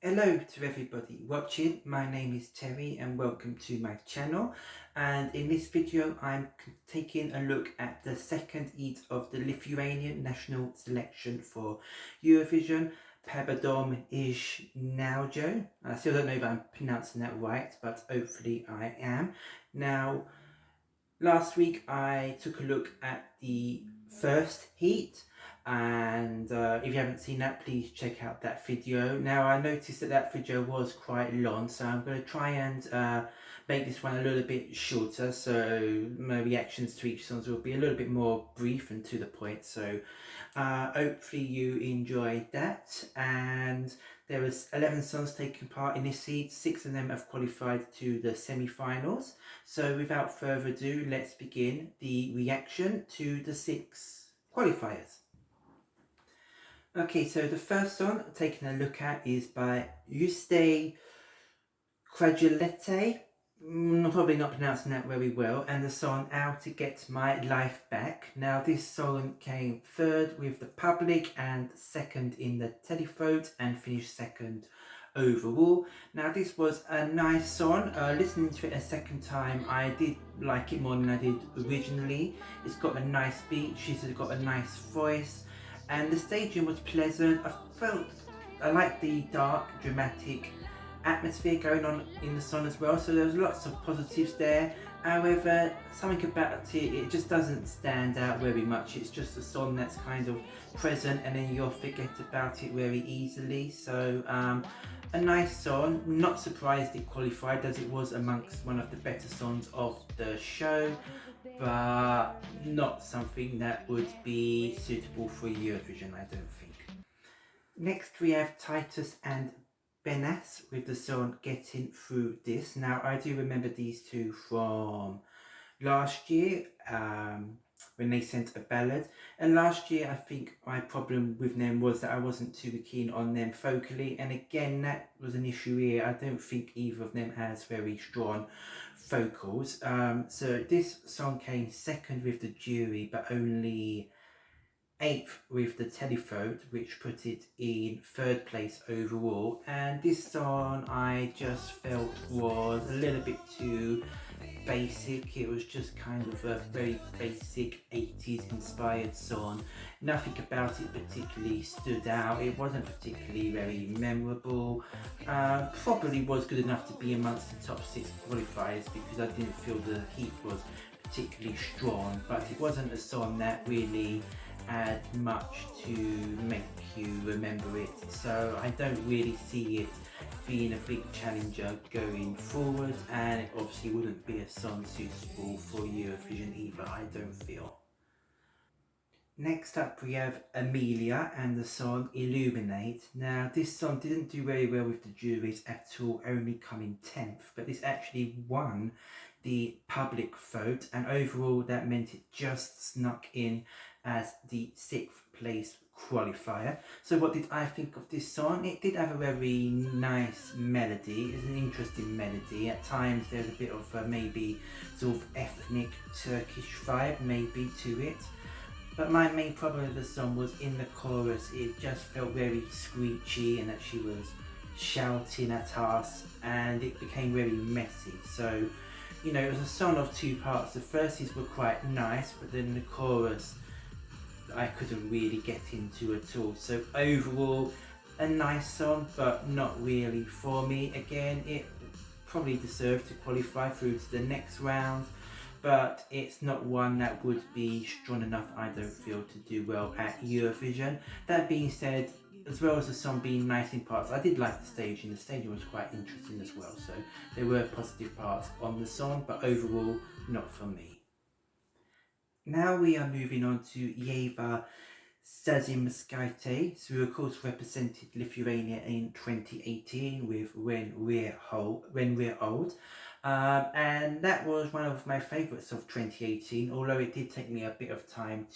Hello to everybody watching. My name is Terry and welcome to my channel, and in this video I'm taking a look at the second heat of the Lithuanian national selection for Eurovision, Pabandom Iš Naujo. I still don't know if I'm pronouncing that right, but hopefully I am. Now, last week I took a look at the first heat, and if you haven't seen that, please check out that video. Now, I noticed that video was quite long, so I'm going to try and make this one a little bit shorter, so my reactions to each song will be a little bit more brief and to the point. So hopefully you enjoyed that. And there was 11 songs taking part in this heat. 6 of them have qualified to the semi-finals. So without further ado, let's begin the reaction to the 6 qualifiers. Okay, so the first song taking a look at is by Juste Quadrilete. Probably not pronouncing that very well, and the song How to Get My Life Back. Now, this song came third with the public and second in the televote and finished second overall. Now, this was a nice song. Listening to it a second time, I did like it more than I did originally. It's got a nice beat, she's got a nice voice, and the staging was pleasant. I liked the dark, dramatic atmosphere going on in the song as well, so there's lots of positives there. However, something about it just doesn't stand out very much. It's just a song that's kind of present and then you'll forget about it very easily. So a nice song. Not surprised it qualified, as it was amongst one of the better songs of the show, but not something that would be suitable for Eurovision, I don't think. Next we have Titus and Bennett with the song Getting Through This. Now, I do remember these two from last year when they sent a ballad. And last year, I think my problem with them was that I wasn't too keen on them vocally. And again, that was an issue here. I don't think either of them has very strong vocals. So this song came second with the jury, but only 8th with the televote, which put it in 3rd place overall. And this song I just felt was a little bit too basic. It was just kind of a very basic 80s inspired song. Nothing about it particularly stood out. It wasn't particularly very memorable. Probably was good enough to be amongst the top 6 qualifiers because I didn't feel the heat was particularly strong, but it wasn't a song that really add much to make you remember it, so I don't really see it being a big challenger going forward, and it obviously wouldn't be a song suitable for Eurovision either, I don't feel. Next up we have Amelia and the song Illuminate. Now, this song didn't do very well with the juries at all, only coming 10th, but this actually won the public vote, and overall that meant it just snuck in as the 6th place qualifier. So what did I think of this song? It did have a very nice melody. It's an interesting melody. At times there's a bit of maybe sort of ethnic Turkish vibe maybe to it. But my main problem with the song was in the chorus. It just felt very screechy and that she was shouting at us, and it became very messy. So, you know, it was a song of 2 parts. The verses were quite nice, but then the chorus I couldn't really get into at all. So overall, a nice song, but not really for me. Again, it probably deserved to qualify through to the next round, but it's not one that would be strong enough, I don't feel, to do well at Eurovision. That being said, as well as the song being nice in parts, I did like the staging. The staging was quite interesting as well, so there were positive parts on the song, but overall, not for me. Now we are moving on to Yeva Stazimskaite, who of course represented Lithuania in 2018 with When We're Old. And that was one of my favourites of 2018, although it did take me a bit of time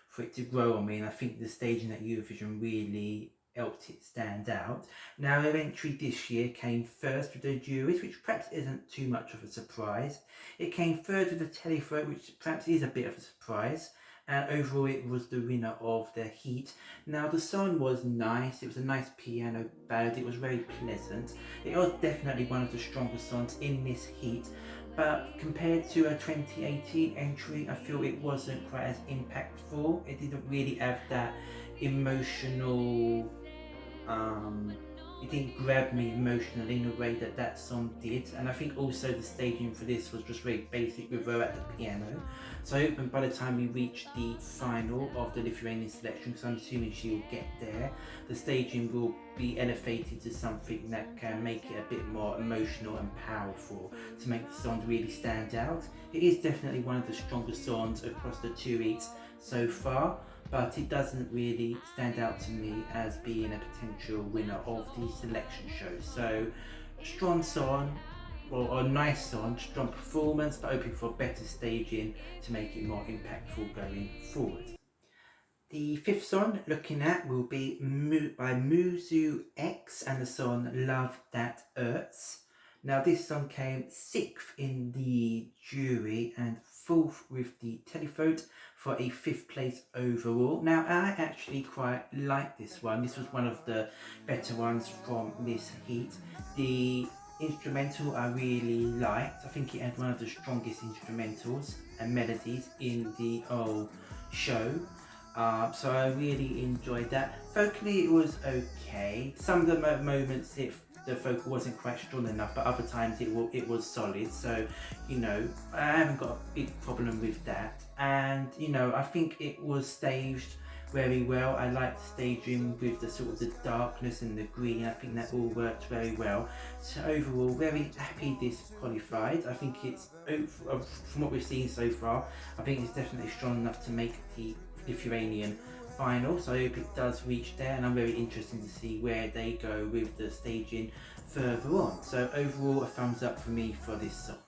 for it to grow on me, and I think the staging at Eurovision really helped it stand out. Now her entry this year came first with the juries, which perhaps isn't too much of a surprise. It came third with the televote, which perhaps is a bit of a surprise. And overall it was the winner of the heat. Now the song was nice, it was a nice piano ballad, it was very pleasant. It was definitely one of the strongest songs in this heat, but compared to a 2018 entry, I feel it wasn't quite as impactful. It didn't really have that emotional, it didn't grab me emotionally in a way that that song did. And I think also the staging for this was just very basic with her at the piano. So I hope by the time we reach the final of the Lithuanian selection, because I'm assuming she will get there, the staging will be elevated to something that can make it a bit more emotional and powerful to make the song really stand out. It is definitely one of the strongest songs across the two heats so far, but it doesn't really stand out to me as being a potential winner of the selection show. So strong song, or a nice song, strong performance, but hoping for better staging to make it more impactful going forward. The fifth song looking at will be by Muzu X and the song Love That Hurts. Now this song came 6th in the jury and 4th with the televote for a 5th place overall. Now I actually quite like this one. This was one of the better ones from this heat. The instrumental I really liked. I think it had one of the strongest instrumentals and melodies in the whole show. So I really enjoyed that. Vocally it was okay. Some of the moments the vocal wasn't quite strong enough, but other times it was solid. So, you know, I haven't got a big problem with that. And, you know, I think it was staged very well. I liked staging with the sort of the darkness and the green. I think that all worked very well. So overall, very happy this qualified. I think it's, from what we've seen so far, I think it's definitely strong enough to make the Lithuanian final. So I hope it does reach there, and I'm very interested to see where they go with the staging further on. So overall, a thumbs up for me for this song.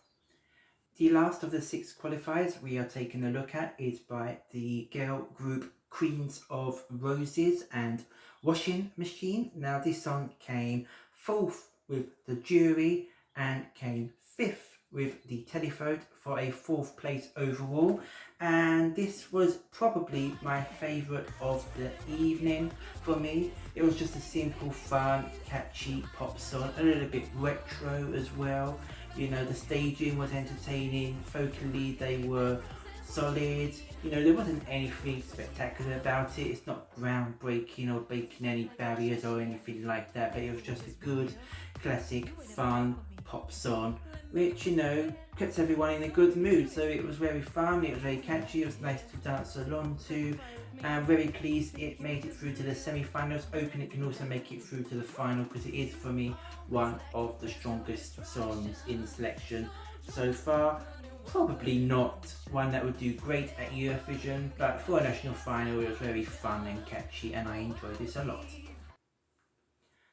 The last of the 6 qualifiers we are taking a look at is by the girl group Queens of Roses and Washing Machine. Now this song came 4th with the jury and came 5th with the televote for a 4th place overall, and this was probably my favourite of the evening for me. It was just a simple, fun, catchy pop song, a little bit retro as well. You know, the staging was entertaining, vocally they were solid. You know, there wasn't anything spectacular about it. It's not groundbreaking or breaking any barriers or anything like that, but it was just a good, classic, fun pop song, which, you know, kept everyone in a good mood. So it was very fun, it was very catchy, it was nice to dance along to. I'm very pleased it made it through to the semi-finals, hoping it can also make it through to the final, because it is for me one of the strongest songs in the selection so far. Probably not one that would do great at Eurovision, but for a national final it was very fun and catchy, and I enjoyed this a lot.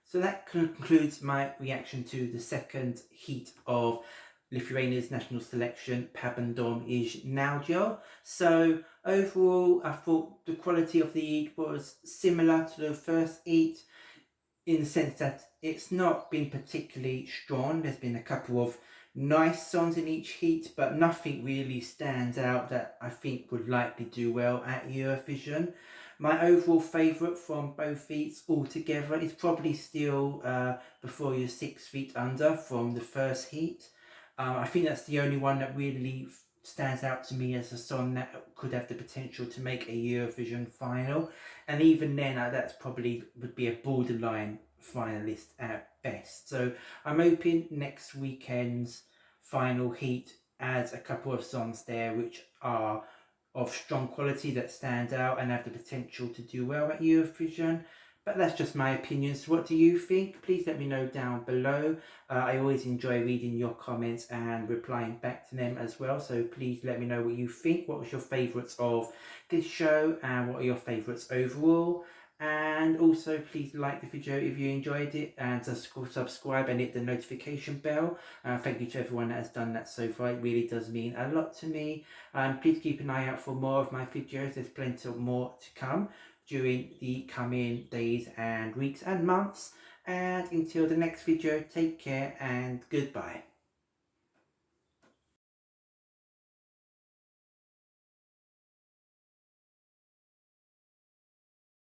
So that concludes my reaction to the second heat of Lithuania's national selection, Pabandom Iš Naujo. So overall, I thought the quality of the heat was similar to the first heat, in the sense that it's not been particularly strong. There's been a couple of nice songs in each heat, but nothing really stands out that I think would likely do well at Eurovision. My overall favourite from both heats altogether is probably still Before You're 6 Feet Under from the first heat. I think that's the only one that really stands out to me as a song that could have the potential to make a Eurovision final, and even then that's probably would be a borderline finalist at best. So I'm hoping next weekend's final heat adds a couple of songs there which are of strong quality, that stand out and have the potential to do well at Eurovision. But that's just my opinion. So what do you think? Please let me know down below. I always enjoy reading your comments and replying back to them as well. So please let me know what you think. What was your favourites of this show, and what are your favourites overall? And also please like the video if you enjoyed it, and subscribe and hit the notification bell. Thank you to everyone that has done that so far. It really does mean a lot to me. Please keep an eye out for more of my videos. There's plenty more to come. during the coming days and weeks and months. And until the next video, take care and goodbye.